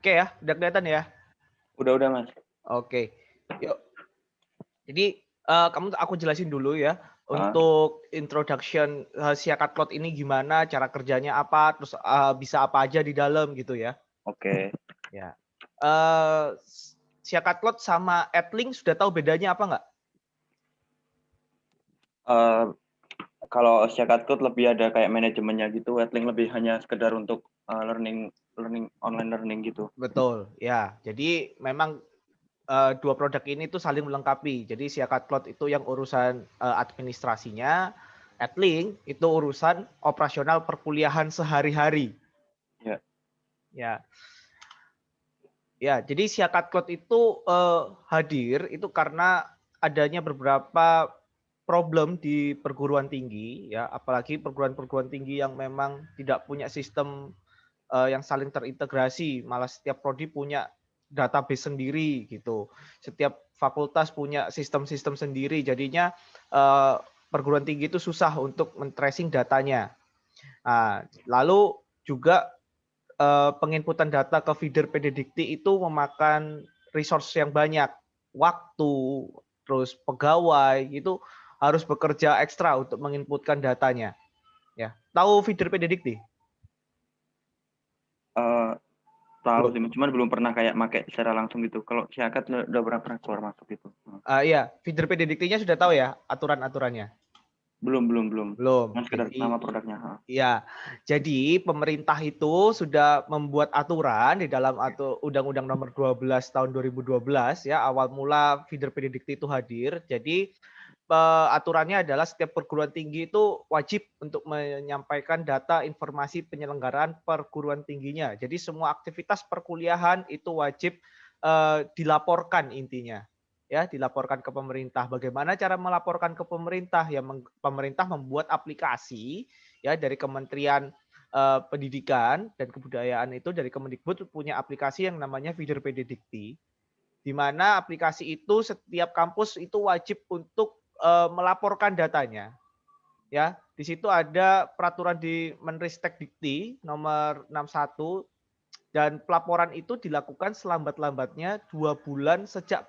Oke ya, udah kelihatan ya? Udah Mas. Oke. Yuk. Jadi aku jelasin dulu ya Heeh. untuk introduction Siakat Cloud ini gimana, cara kerjanya apa, terus bisa apa aja di dalam gitu ya. Oke. Ya. Siakat Cloud sama AdLink sudah tahu bedanya apa nggak? Kalau Shakat Code lebih ada kayak manajemennya gitu, Wetling lebih hanya sekedar untuk learning online learning gitu. Betul, ya. Jadi memang dua produk ini tuh saling melengkapi. Jadi Siakat Cloud itu yang urusan administrasinya, AdLink itu urusan operasional perkuliahan sehari-hari. Ya. Ya, ya. Jadi Siakat Cloud itu hadir itu karena adanya beberapa problem di perguruan tinggi, ya, apalagi perguruan-perguruan tinggi yang memang tidak punya sistem yang saling terintegrasi, malah setiap prodi punya database sendiri gitu. Setiap fakultas punya sistem-sistem sendiri, jadinya perguruan tinggi itu susah untuk men-tracing datanya. Nah, lalu juga penginputan data ke feeder PDDikti itu memakan resource yang banyak, waktu, terus pegawai itu harus bekerja ekstra untuk menginputkan datanya. Ya, tahu feeder PDDikti? Tahu Belum. sih, cuman belum pernah kayak make secara langsung gitu. Kalau Shakat udah pernah keluar masuk gitu. Iya, feeder PDDiktinya sudah tahu ya aturan-aturannya? Belum. Belum. Cuman sekedar nama Jadi produknya. ya, jadi pemerintah itu sudah membuat aturan di dalam Undang-Undang Nomor 12 Tahun 2012 ya, awal mula feeder PDDikti itu hadir. Jadi aturannya adalah setiap perguruan tinggi itu wajib untuk menyampaikan data informasi penyelenggaraan perguruan tingginya. Jadi semua aktivitas perkuliahan itu wajib dilaporkan intinya. Ya, dilaporkan ke pemerintah. Bagaimana cara melaporkan ke pemerintah? Ya, pemerintah membuat aplikasi ya dari Kementerian Pendidikan dan Kebudayaan itu dari Kemendikbud punya aplikasi yang namanya Feeder PDDikti, di mana aplikasi itu setiap kampus itu wajib untuk melaporkan datanya. Ya, di situ ada peraturan di Menristek Dikti nomor 61 dan pelaporan itu dilakukan selambat-lambatnya 2 bulan sejak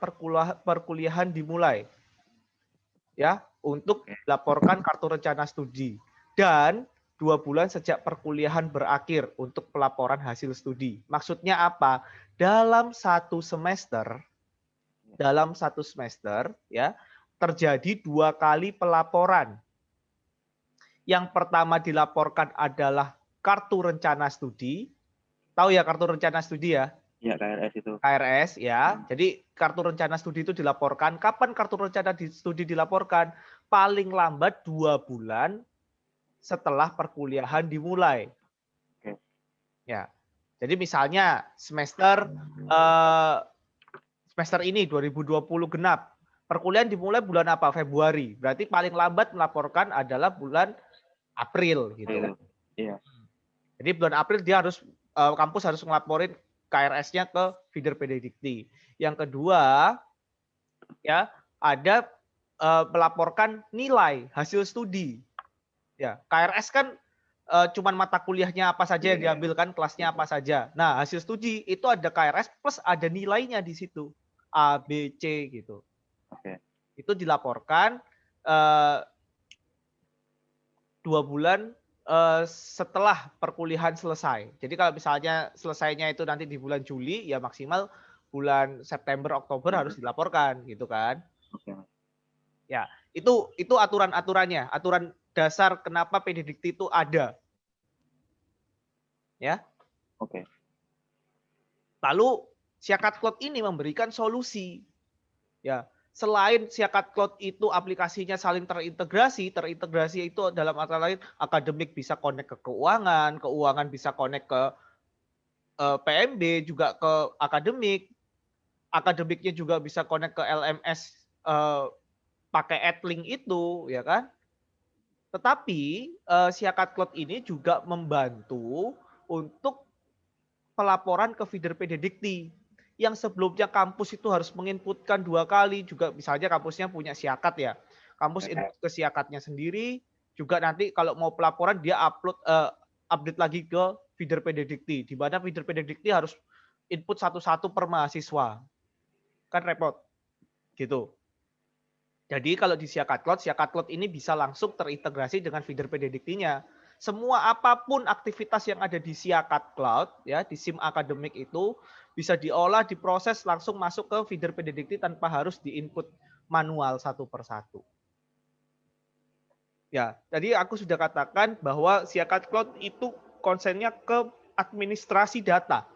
perkuliahan dimulai. Ya, untuk laporkan kartu rencana studi dan 2 bulan sejak perkuliahan berakhir untuk pelaporan hasil studi. Maksudnya apa? Dalam satu semester ya terjadi 2 kali pelaporan. Yang pertama dilaporkan adalah kartu rencana studi. Tahu ya kartu rencana studi ya? Ya, KRS itu. KRS ya. Jadi kartu rencana studi itu dilaporkan. Kapan kartu rencana studi dilaporkan? Paling lambat 2 bulan setelah perkuliahan dimulai. Oke. Ya. Jadi misalnya semester ini 2020 genap. Perkuliahan dimulai bulan apa? Februari. Berarti paling lambat melaporkan adalah bulan April gitu. Iya. Jadi bulan April dia harus kampus harus ngelaporin KRS-nya ke feeder PDDikti. Yang kedua ya ada melaporkan nilai hasil studi. Ya, KRS kan cuman mata kuliahnya apa saja yang diambil kan, kelasnya apa saja. Nah, hasil studi itu ada KRS plus ada nilainya di situ. A, B, C gitu. Oke. Itu dilaporkan 2 bulan setelah perkuliahan selesai. Jadi kalau misalnya selesainya itu nanti di bulan Juli, ya maksimal bulan September, Oktober harus dilaporkan gitu kan. Oke. Ya, itu aturan-aturannya, aturan dasar kenapa PDDikti itu ada. Ya. Oke. Lalu Siakat Cloud ini memberikan solusi. Ya, selain Siakat Cloud itu aplikasinya saling terintegrasi itu dalam arti lain akademik bisa connect ke keuangan, keuangan bisa connect ke PMB, juga ke akademik, akademiknya juga bisa connect ke LMS pakai AdLink itu, ya kan? Tetapi Siakat Cloud ini juga membantu untuk pelaporan ke feeder PDDikti. Yang sebelumnya kampus itu harus menginputkan 2 kali, juga misalnya kampusnya punya Siakat ya. Kampus input ke Siakatnya sendiri, juga nanti kalau mau pelaporan dia update lagi ke feeder PDDikti, di mana feeder PDDikti harus input satu-satu per mahasiswa. Kan repot. Gitu. Jadi kalau di Siakat Cloud ini bisa langsung terintegrasi dengan feeder PDDT-nya. Semua apapun aktivitas yang ada di Siakat Cloud, ya di SIM akademik itu bisa diolah, diproses langsung masuk ke feeder PDDT tanpa harus diinput manual satu persatu. Ya, tadi aku sudah katakan bahwa Siakat Cloud itu konsennya ke administrasi data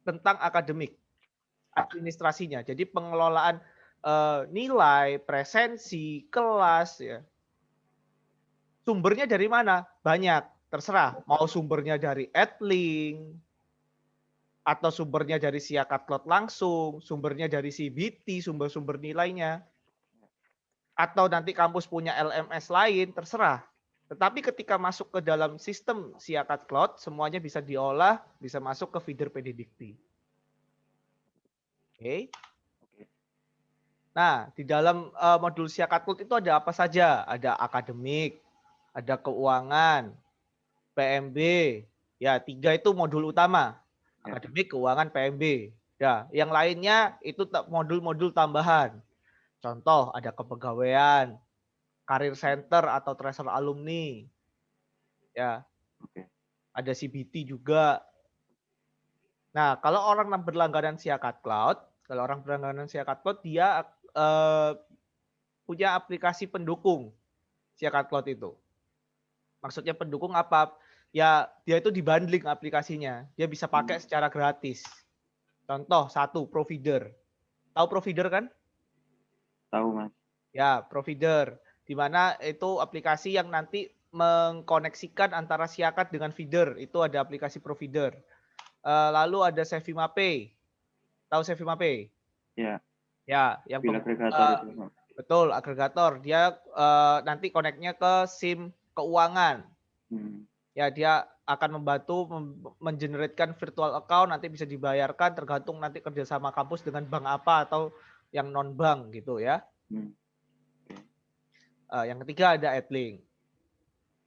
tentang akademik, administrasinya. Jadi pengelolaan nilai, presensi, kelas, ya. Sumbernya dari mana? Banyak, terserah. Mau sumbernya dari Edlink, atau sumbernya dari Siakat Cloud langsung, sumbernya dari CBT, sumber-sumber nilainya. Atau nanti kampus punya LMS lain, terserah. Tetapi ketika masuk ke dalam sistem Siakat Cloud, semuanya bisa diolah, bisa masuk ke feeder PDDT. Oke. Nah, di dalam modul Siakat Cloud itu ada apa saja? Ada akademik, ada keuangan, PMB. Ya, 3 itu modul utama. Akademik, keuangan, PMB. Ya, yang lainnya itu modul-modul tambahan. Contoh, ada kepegawaian, karir center atau tracer alumni. Ya. Ada CBT juga. Nah, kalau orang berlangganan Siakat Cloud, dia punya aplikasi pendukung Siakat Cloud itu. Maksudnya pendukung apa? Ya, dia itu dibundling aplikasinya. Dia bisa pakai secara gratis. Contoh, 1, Provider. Tahu Provider kan? Tahu, Mas. Ya, Provider. Di mana itu aplikasi yang nanti mengkoneksikan antara Siakat dengan feeder. Itu ada aplikasi Provider. Lalu ada Sevima Pay. Tahu Sevima Pay? Ya. Ya, yang agregator itu. Betul, agregator. Dia nanti koneknya ke SIM keuangan. Ya, dia akan membantu mengenerate virtual account, nanti bisa dibayarkan tergantung nanti kerjasama kampus dengan bank apa atau yang non bank gitu ya. Yang ketiga ada Edlink.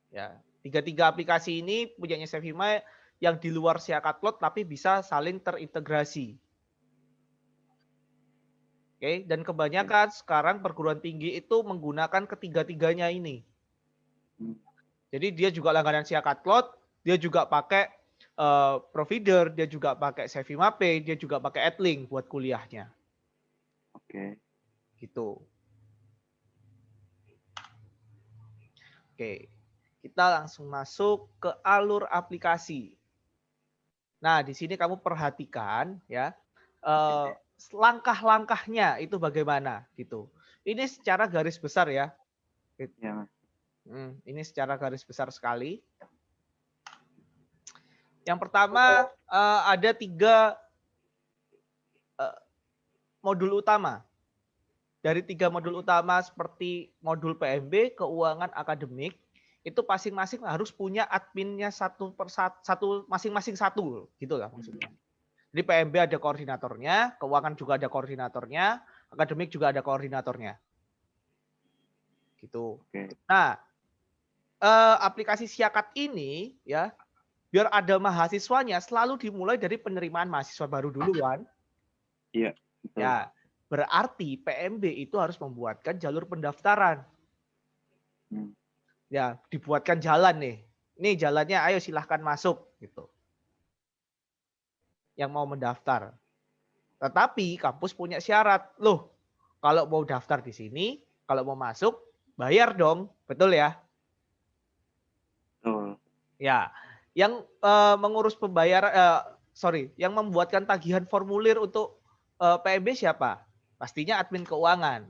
Ya, tiga aplikasi ini punyanya Sevima yang di luar Siakat Cloud tapi bisa saling terintegrasi. Oke, dan kebanyakan sekarang perguruan tinggi itu menggunakan ketiga-tiganya ini. Jadi dia juga langganan Siakat Cloud, dia juga pakai Provider, dia juga pakai Sevima Pay, dia juga pakai Edlink buat kuliahnya. Oke. Gitu. Oke, kita langsung masuk ke alur aplikasi. Nah, di sini kamu perhatikan ya, langkah-langkahnya itu bagaimana gitu. Ini secara garis besar ya. Ya. Ini secara garis besar sekali. Yang pertama ada 3 modul utama. Dari 3 modul utama seperti modul PMB, keuangan, akademik, itu masing-masing harus punya adminnya masing-masing satu gitu lah maksudnya. Jadi PMB ada koordinatornya, keuangan juga ada koordinatornya, akademik juga ada koordinatornya. Gitu. Nah, aplikasi Siakat ini ya, biar ada mahasiswanya selalu dimulai dari penerimaan mahasiswa baru dulu kan. Iya. Ya, berarti PMB itu harus membuatkan jalur pendaftaran. Ya, dibuatkan jalan nih. Ini jalannya, ayo silahkan masuk gitu. Yang mau mendaftar. Tetapi kampus punya syarat. Loh, kalau mau daftar di sini, kalau mau masuk, bayar dong. Betul ya? Betul. Ya, yang mengurus pembayaran, yang membuatkan tagihan formulir untuk PMB siapa? Pastinya admin keuangan.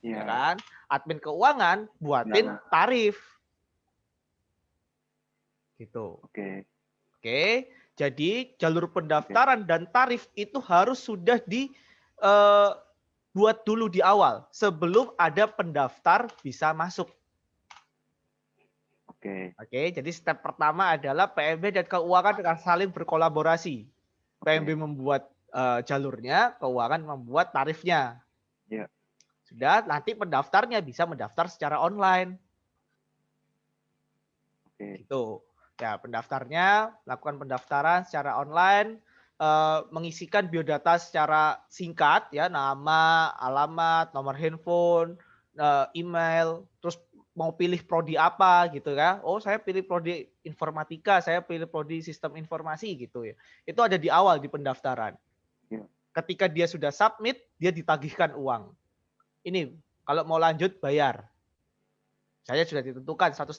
Ya kan? Admin keuangan buatin tarif. Gitu. Oke. Jadi jalur pendaftaran dan tarif itu harus sudah dibuat dulu di awal sebelum ada pendaftar bisa masuk. Oke, jadi step pertama adalah PMB dan keuangan akan saling berkolaborasi. PMB membuat jalurnya, keuangan membuat tarifnya. Ya. Sudah, nanti pendaftarnya bisa mendaftar secara online. Gitu. Ya, pendaftarnya lakukan pendaftaran secara online, mengisikan biodata secara singkat ya, nama, alamat, nomor handphone, email, terus mau pilih prodi apa gitu ya. Oh, saya pilih prodi informatika, saya pilih prodi sistem informasi gitu ya. Itu ada di awal di pendaftaran. Ya. Ketika dia sudah submit, dia ditagihkan uang. Ini kalau mau lanjut bayar. Saya sudah ditentukan 150.000.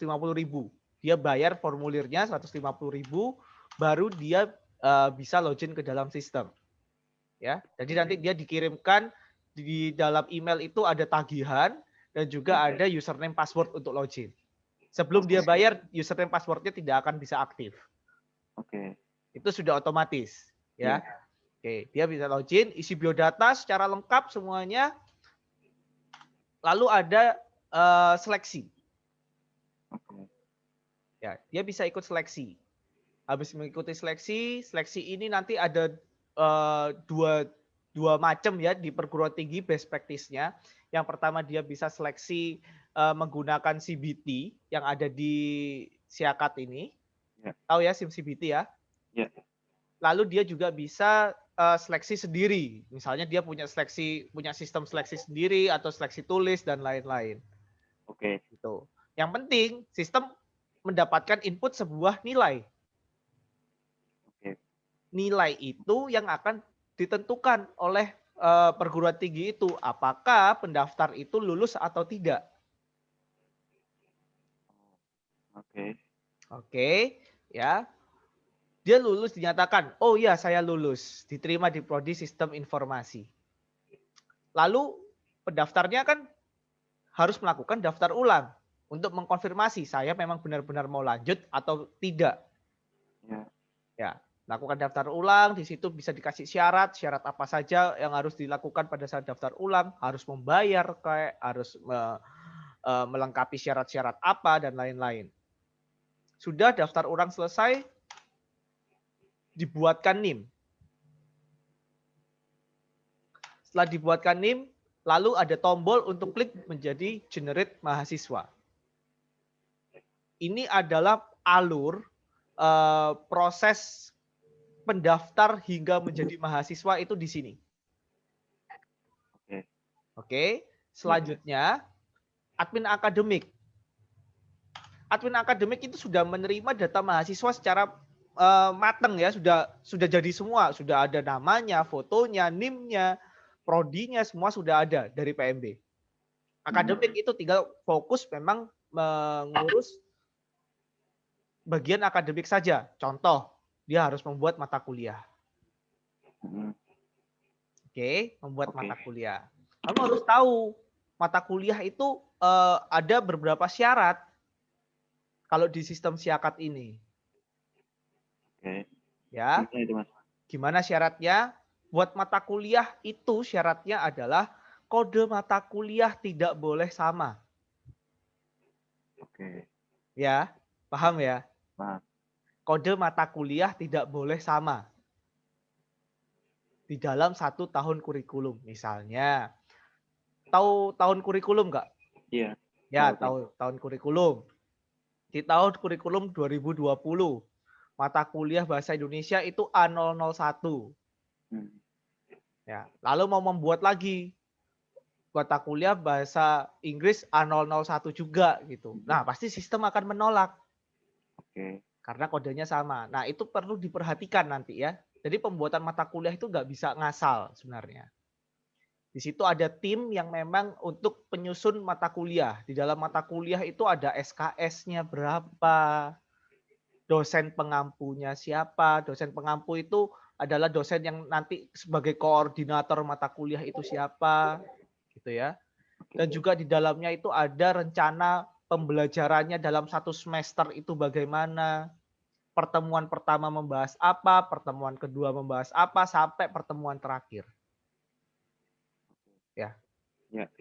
Dia bayar formulirnya 150.000, baru dia bisa login ke dalam sistem. Ya, jadi nanti dia dikirimkan di dalam email itu ada tagihan dan juga ada username password untuk login. Sebelum dia bayar, username passwordnya tidak akan bisa aktif. Oke. Itu sudah otomatis. Ya. Ya. Oke, dia bisa login, isi biodata secara lengkap semuanya. Lalu ada seleksi. Oke. Ya, dia bisa ikut seleksi. Habis mengikuti seleksi, seleksi ini nanti ada dua macam ya di perguruan tinggi best practice-nya. Yang pertama dia bisa seleksi menggunakan CBT yang ada di Siakat ini. Ya. Tahu ya SIM CBT ya? Ya. Lalu dia juga bisa seleksi sendiri. Misalnya dia punya sistem seleksi sendiri atau seleksi tulis dan lain-lain. Oke. Gitu. Yang penting sistem mendapatkan input sebuah nilai. Oke. Nilai itu yang akan ditentukan oleh perguruan tinggi itu apakah pendaftar itu lulus atau tidak. Oke. Oke, ya. Dia lulus dinyatakan, oh iya saya lulus, diterima di prodi sistem informasi. Lalu pendaftarnya kan harus melakukan daftar ulang untuk mengkonfirmasi saya memang benar-benar mau lanjut atau tidak. Ya. Ya, lakukan daftar ulang, di situ bisa dikasih syarat apa saja yang harus dilakukan pada saat daftar ulang, harus membayar kayak harus melengkapi syarat-syarat apa dan lain-lain. Sudah daftar ulang selesai, dibuatkan NIM. Setelah dibuatkan NIM, lalu ada tombol untuk klik menjadi generate mahasiswa. Ini adalah alur proses pendaftar hingga menjadi mahasiswa itu di sini. Oke. Oke, selanjutnya admin akademik. Admin akademik itu sudah menerima data mahasiswa secara matang ya, sudah jadi semua, sudah ada namanya, fotonya, NIM-nya, prodinya semua sudah ada dari PMB. Akademik itu tinggal fokus memang mengurus bagian akademik saja. Contoh, dia harus membuat mata kuliah. Oke, membuat mata kuliah. Kamu harus tahu mata kuliah itu ada beberapa syarat kalau di sistem Siakat ini. Oke. Ya. Gimana itu, Mas? Gimana syaratnya? Buat mata kuliah itu syaratnya adalah kode mata kuliah tidak boleh sama. Oke. Ya, paham ya? Paham. Kode mata kuliah tidak boleh sama. Di dalam 1 tahun kurikulum. Misalnya, tahu tahun kurikulum nggak? Iya. Ya, Tahu. tahun kurikulum. Di tahun kurikulum 2020, mata kuliah Bahasa Indonesia itu A001. Ya, lalu mau membuat lagi mata kuliah Bahasa Inggris A001 juga gitu. Nah, pasti sistem akan menolak. Oke. Karena kodenya sama. Nah, itu perlu diperhatikan nanti ya. Jadi pembuatan mata kuliah itu nggak bisa ngasal sebenarnya. Di situ ada tim yang memang untuk penyusun mata kuliah. Di dalam mata kuliah itu ada SKS-nya berapa, dosen pengampunya siapa. Dosen pengampu itu adalah dosen yang nanti sebagai koordinator mata kuliah itu siapa, gitu ya. Dan juga di dalamnya itu ada rencana pembelajarannya dalam 1 semester itu bagaimana. Pertemuan pertama membahas apa, pertemuan kedua membahas apa, sampai pertemuan terakhir. Ya. Ya.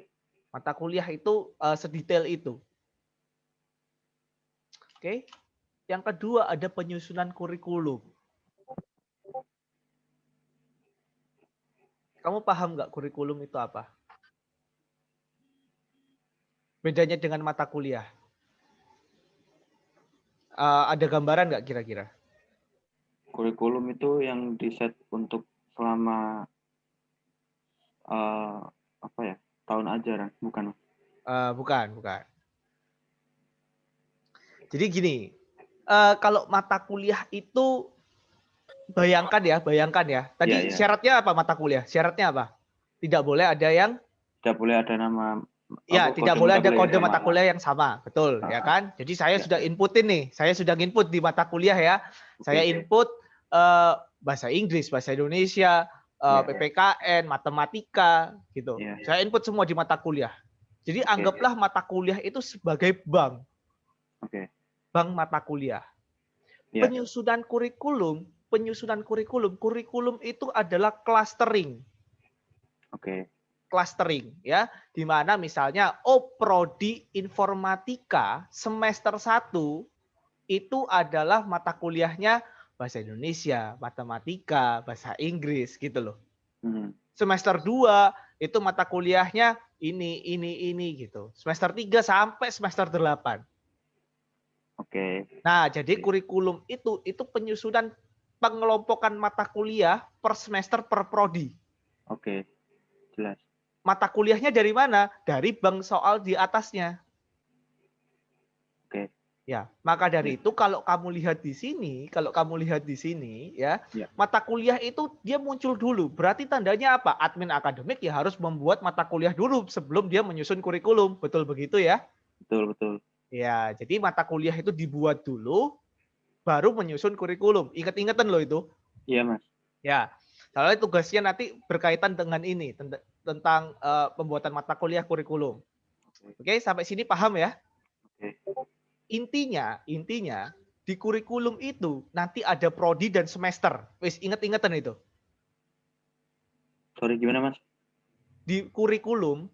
Mata kuliah itu sedetail itu. Oke. Yang kedua ada penyusunan kurikulum. Kamu paham nggak kurikulum itu apa? Bedanya dengan mata kuliah. Ada gambaran nggak kira-kira? Kurikulum itu yang di-set untuk selama apa ya? Tahun ajaran, bukan? Bukan. Jadi gini, kalau mata kuliah itu bayangkan ya. Iya, Tadi iya. syaratnya apa mata kuliah? Syaratnya apa? Tidak boleh ada yang Tidak boleh ada nama Ya, tidak kode boleh mata ada kuliah yang kode sama mata lah. kuliah yang sama, betul ya kan? Jadi saya Ya. sudah inputin nih, saya sudah input di mata kuliah ya. Saya Oke. input bahasa Inggris, bahasa Indonesia, Ya, ya. PPKN, matematika gitu. Ya, ya. Saya input semua di mata kuliah. Jadi Oke, ya. anggaplah mata kuliah itu sebagai bank Oke. mata kuliah. Ya. Kurikulum itu adalah clustering. Oke. Clustering ya, di mana misalnya prodi informatika semester 1 itu adalah mata kuliahnya bahasa Indonesia, matematika, bahasa Inggris gitu loh. Semester 2 itu mata kuliahnya ini gitu. Semester 3 sampai semester 8. Oke. Nah, jadi kurikulum itu penyusunan pengelompokan mata kuliah per semester per prodi. Oke. Jelas. Mata kuliahnya dari mana? Dari bank soal di atasnya. Oke. Ya, maka dari itu kalau kamu lihat di sini ya, mata kuliah itu dia muncul dulu. Berarti tandanya apa? Admin akademik ya harus membuat mata kuliah dulu sebelum dia menyusun kurikulum. Betul begitu ya? Betul. Ya, jadi mata kuliah itu dibuat dulu baru menyusun kurikulum. Ingat-ingatan loh itu. Iya, Mas. Ya. Soalnya tugasnya nanti berkaitan dengan ini tentang pembuatan mata kuliah kurikulum. Oke, sampai sini paham ya? Oke. Intinya di kurikulum itu nanti ada prodi dan semester. Wis inget-ingetan itu. Sorry, gimana, Mas? Di kurikulum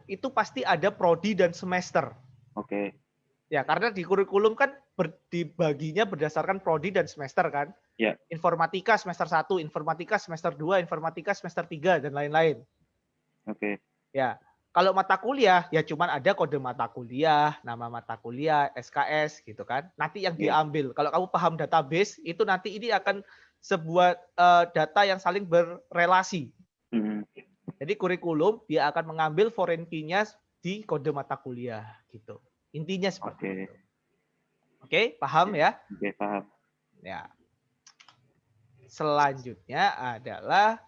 itu pasti ada prodi dan semester. Oke. Ya, karena di kurikulum kan dibaginya berdasarkan prodi dan semester kan. Ya. Informatika semester 1, informatika semester 2, informatika semester 3 dan lain-lain. Oke. Ya. Kalau mata kuliah ya cuman ada kode mata kuliah, nama mata kuliah, SKS gitu kan. Nanti yang diambil. Kalau kamu paham database itu nanti ini akan sebuah data yang saling berrelasi. Jadi kurikulum dia akan mengambil foreign key-nya di kode mata kuliah gitu. Intinya seperti itu. Oke, paham ya? Oke, paham. Ya. Selanjutnya adalah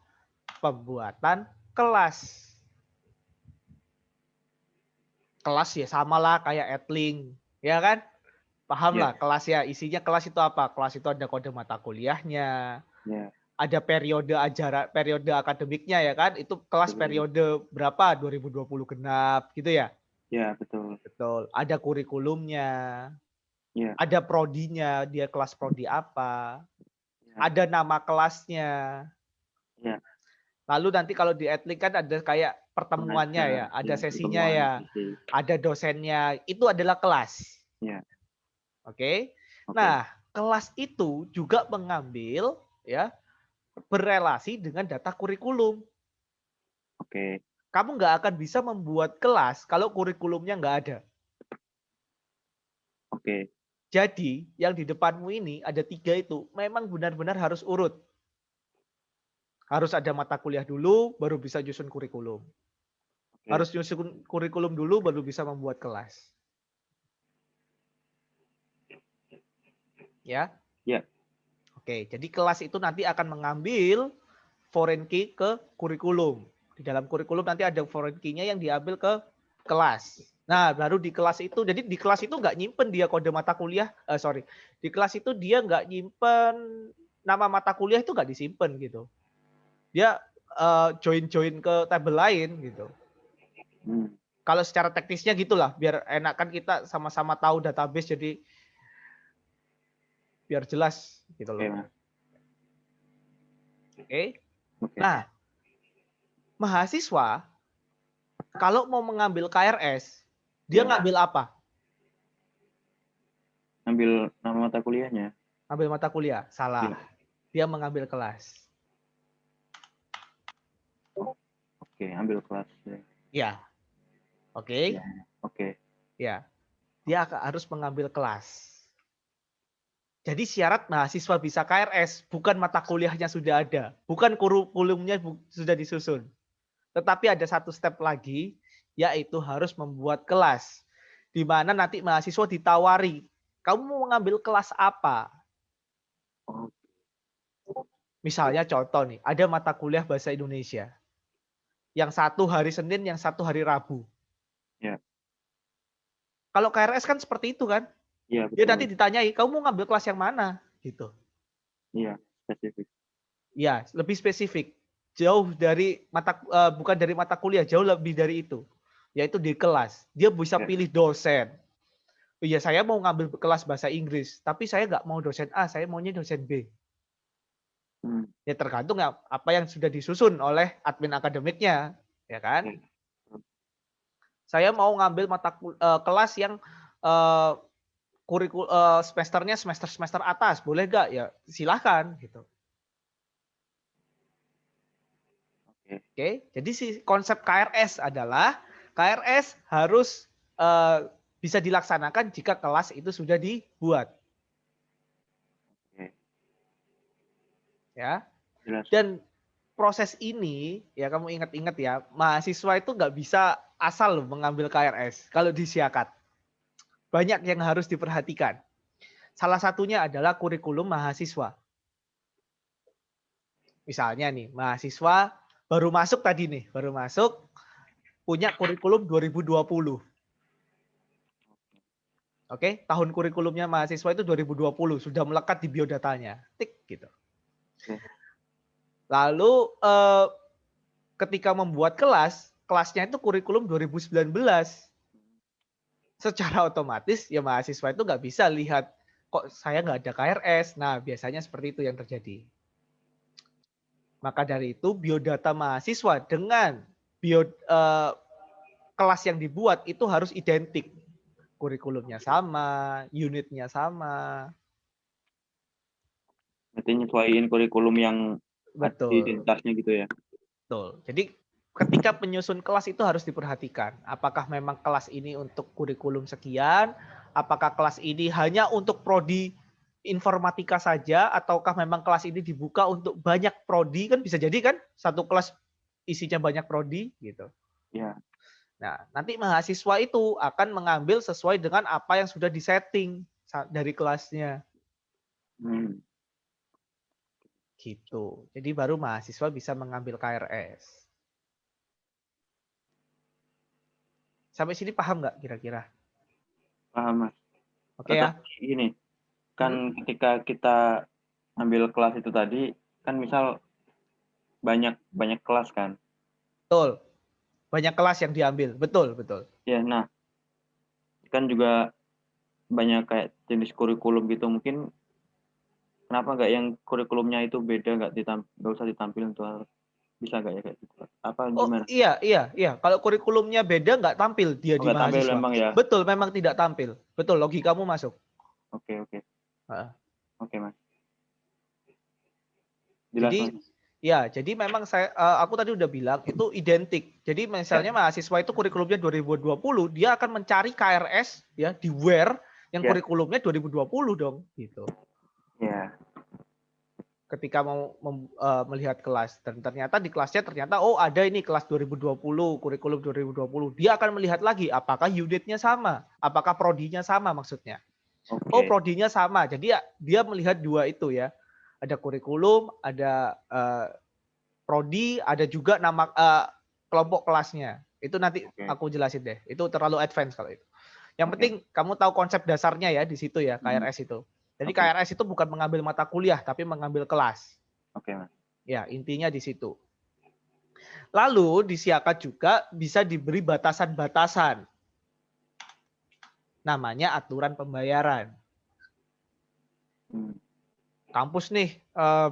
pembuatan kelas. Kelas ya samalah kayak Edling, ya kan? Paham lah kelas ya, isinya kelas itu apa? Kelas itu ada kode mata kuliahnya, ada periode akademiknya ya kan? Itu kelas periode berapa? 2020 genap gitu ya? Ya, betul. Betul. Ada kurikulumnya, ada prodinya, dia kelas prodi apa, ada nama kelasnya. Lalu nanti kalau di Edling kan ada kayak pertemuannya ya, ada sesinya ya, ada dosennya, itu adalah kelas. Oke. Nah, kelas itu juga mengambil ya berrelasi dengan data kurikulum. Oke. Kamu nggak akan bisa membuat kelas kalau kurikulumnya nggak ada. Oke. Jadi yang di depanmu ini ada 3 itu memang benar-benar harus urut. Harus ada mata kuliah dulu, baru bisa nyusun kurikulum. Harus nyusun kurikulum dulu, baru bisa membuat kelas. Ya. Oke, jadi kelas itu nanti akan mengambil foreign key ke kurikulum. Di dalam kurikulum nanti ada foreign key-nya yang diambil ke kelas. Nah, baru di kelas itu, jadi di kelas itu nggak nyimpen dia kode mata kuliah, di kelas itu dia nggak nyimpen nama mata kuliah itu nggak disimpan gitu. Dia join ke tabel lain gitu. Kalau secara teknisnya gitulah, biar enakan kita sama-sama tahu database jadi biar jelas gitu loh. Oke. Nah, mahasiswa kalau mau mengambil KRS, dia ngambil apa? Ambil nama mata kuliahnya. Ambil mata kuliah. Salah. Dia mengambil kelas. Oke, ambil kelas. Ya. Oke. Oke. Ya. Dia harus mengambil kelas. Jadi syarat mahasiswa bisa KRS bukan mata kuliahnya sudah ada, bukan kurikulumnya sudah disusun. Tetapi ada satu step lagi, yaitu harus membuat kelas. Di mana nanti mahasiswa ditawari, kamu mau mengambil kelas apa? Oh, Misalnya contoh nih, ada mata kuliah bahasa Indonesia. Yang satu hari Senin, yang satu hari Rabu. ya, Kalau KRS kan seperti itu kan? iya Dia nanti betul. ditanyai, kamu mau ngambil kelas yang mana? Gitu. Iya, spesifik. Ya, lebih spesifik. Jauh dari bukan dari mata kuliah, jauh lebih dari itu. Yaitu di kelas. Dia bisa Ya. pilih dosen. Iya, saya mau ngambil kelas bahasa Inggris, tapi saya nggak mau dosen A, saya maunya dosen B. Hmm. Ya tergantung ya apa yang sudah disusun oleh admin akademiknya, ya kan? Ya. Saya mau ngambil kelas yang uh, semesternya semester atas, boleh nggak? Ya silahkan gitu. Oke. Oke, jadi si konsep KRS adalah KRS harus bisa dilaksanakan jika kelas itu sudah dibuat, Oke. ya. Jelas. Dan proses ini, ya kamu ingat-ingat ya, mahasiswa itu nggak bisa asal loh mengambil KRS kalau di Siakat. Banyak yang harus diperhatikan. Salah satunya adalah kurikulum mahasiswa. Misalnya nih, mahasiswa baru masuk tadi nih, baru masuk punya kurikulum 2020. Oke, tahun kurikulumnya mahasiswa itu 2020, sudah melekat di biodatanya. Tik gitu. Oke. Lalu ketika membuat kelas, kelasnya itu kurikulum 2019. Secara otomatis ya mahasiswa itu nggak bisa lihat kok saya nggak ada KRS. Nah, biasanya seperti itu yang terjadi. Maka dari itu biodata mahasiswa dengan kelas yang dibuat itu harus identik. Kurikulumnya sama, unitnya sama. Berarti nyesuaiin kurikulum yang ada di Betul. identitasnya gitu ya. Betul. Jadi ketika penyusun kelas itu harus diperhatikan. Apakah memang kelas ini untuk kurikulum sekian? Apakah kelas ini hanya untuk prodi informatika saja? Ataukah memang kelas ini dibuka untuk banyak prodi? Kan bisa jadi kan satu kelas isinya banyak prodi gitu. Ya. Nah, nanti mahasiswa itu akan mengambil sesuai dengan apa yang sudah disetting dari kelasnya. Hmm. Gitu. Jadi baru mahasiswa bisa mengambil KRS. Sampai sini paham nggak kira-kira? Paham, Mas. Oke ya? Tapi gini, Hmm? kan ketika kita ambil kelas itu tadi, kan misal banyak banyak kelas kan. Betul. Banyak kelas yang diambil. Betul, betul. Ya, nah kan juga banyak kayak jenis kurikulum gitu. Mungkin kenapa nggak yang kurikulumnya itu beda, nggak usah ditampilin tuh, bisa nggak ya kayak gitu? Apa Oh gimana? iya, iya, iya. Kalau kurikulumnya beda nggak tampil dia Oh di nggak tampil mahasiswa. memang ya. Betul, memang tidak tampil. Betul, logikamu masuk. Oke oke Heeh. oke Mas. Jelas Mas. Jadi ya, jadi memang aku tadi udah bilang itu identik. Jadi misalnya Ya mahasiswa itu kurikulumnya 2020, dia akan mencari KRS ya di where yang ya kurikulumnya 2020 dong, gitu. ya. Ketika mau melihat kelas dan ternyata di kelasnya ternyata oh ada ini kelas 2020 kurikulum 2020 dia akan melihat lagi apakah unitnya sama apakah prodinya sama maksudnya oh Oke. prodinya sama jadi ya, dia melihat dua itu ya ada kurikulum ada prodi ada juga nama kelompok kelasnya itu nanti Oke. aku jelasin deh itu terlalu advance kalau itu yang Oke. penting kamu tahu konsep dasarnya ya di situ ya Hmm. KRS itu jadi Oke. KRS itu bukan mengambil mata kuliah tapi mengambil kelas. Oke Mas. Ya, intinya di situ. Lalu di Siakat juga bisa diberi batasan-batasan. Namanya aturan pembayaran. Hmm. Kampus nih,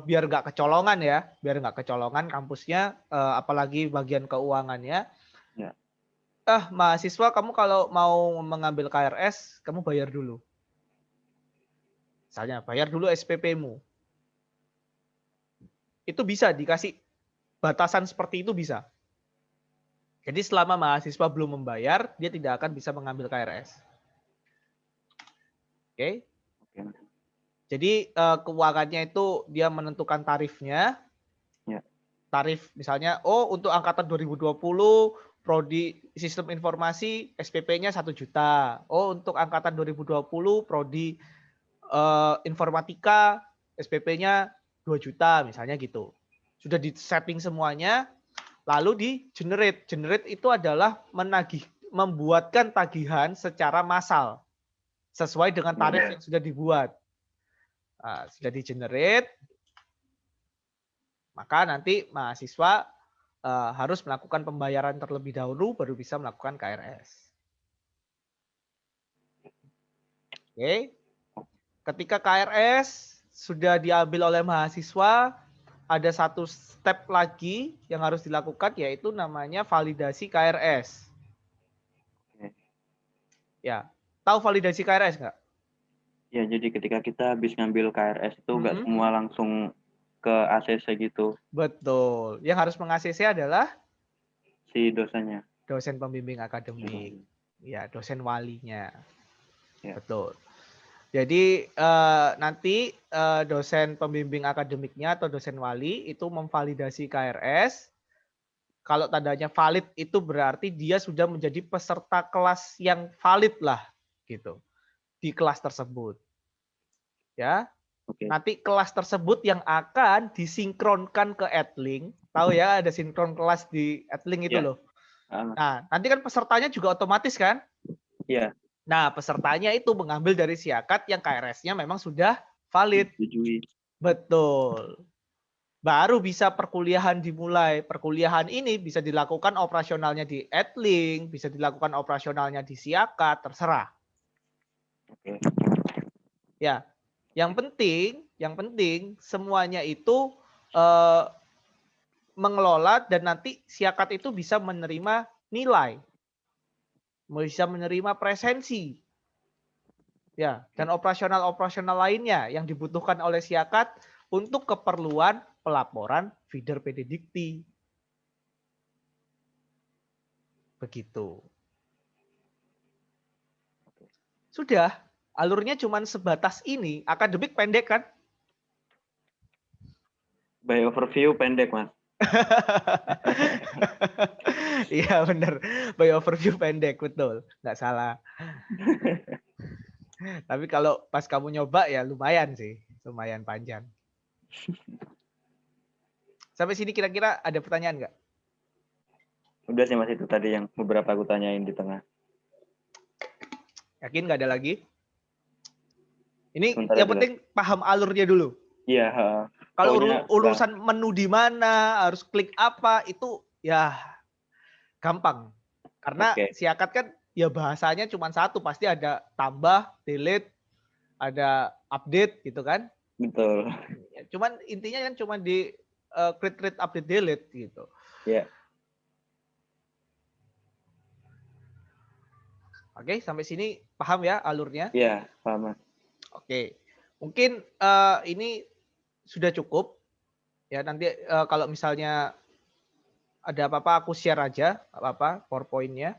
biar nggak kecolongan ya, biar nggak kecolongan kampusnya, apalagi bagian keuangannya. Ya. Mahasiswa kamu kalau mau mengambil KRS, kamu bayar dulu. Misalnya, bayar dulu SPP-mu. Itu bisa dikasih batasan seperti itu bisa. Jadi selama mahasiswa belum membayar, dia tidak akan bisa mengambil KRS. Oke? Oke Mas. Jadi keuangannya itu dia menentukan tarifnya. Ya. Tarif misalnya, oh untuk angkatan 2020 prodi sistem informasi SPP-nya 1 juta. Oh untuk angkatan 2020 prodi informatika SPP-nya 2 juta misalnya gitu. Sudah di-setting semuanya, lalu di-generate. Generate itu adalah membuatkan tagihan secara massal sesuai dengan tarif yang sudah dibuat. Nah, sudah di-generate, maka nanti mahasiswa harus melakukan pembayaran terlebih dahulu baru bisa melakukan KRS. Oke. Ketika KRS sudah diambil oleh mahasiswa, ada satu step lagi yang harus dilakukan yaitu namanya validasi KRS. Ya, tahu validasi KRS nggak? Ya, jadi ketika kita habis ngambil KRS itu nggak semua langsung ke ACC gitu. Betul. Yang harus meng-ACC adalah Si dosennya. Dosen pembimbing akademik. Ya, dosen walinya. Ya. Betul. Jadi nanti dosen pembimbing akademiknya atau dosen wali itu memvalidasi KRS. Kalau tandanya valid itu berarti dia sudah menjadi peserta kelas yang valid lah gitu di kelas tersebut. Ya. Oke. Nanti kelas tersebut yang akan disinkronkan ke Edlink. Tahu ya ada sinkron kelas di Edlink itu loh. Nah, nanti kan pesertanya juga otomatis kan? Iya. Nah, pesertanya itu mengambil dari Siakat yang KRS-nya memang sudah valid. Betul. Baru bisa perkuliahan dimulai. Perkuliahan ini bisa dilakukan operasionalnya di Edlink, bisa dilakukan operasionalnya di Siakat, terserah. Oke. Ya, yang penting semuanya itu mengelola dan nanti Siakat itu bisa menerima nilai, bisa menerima presensi, ya, dan operasional lainnya yang dibutuhkan oleh Siakat untuk keperluan pelaporan feeder PD Dikti. Begitu. Sudah, alurnya cuma sebatas ini. Akademik pendek kan? By overview pendek, Mas. Iya benar. By overview pendek, betul. Nggak salah. Tapi kalau pas kamu nyoba ya lumayan sih. Lumayan panjang. Sampai sini kira-kira ada pertanyaan nggak? Udah sih Mas, itu tadi yang beberapa aku tanyain di tengah. Yakin nggak ada lagi? Ini sebentar yang penting paham alurnya dulu. Iya. Kalau urusan menu di mana, harus klik apa, itu ya gampang. Karena Siakat kan ya bahasanya cuma satu, pasti ada tambah, delete, ada update gitu kan. Betul. Cuman intinya kan cuma di create, update, delete gitu. Iya. Oke, sampai sini paham ya alurnya? Iya, paham Mas. Oke, mungkin ini sudah cukup. Ya nanti kalau misalnya ada apa-apa aku share aja apa-apa PowerPoint-nya.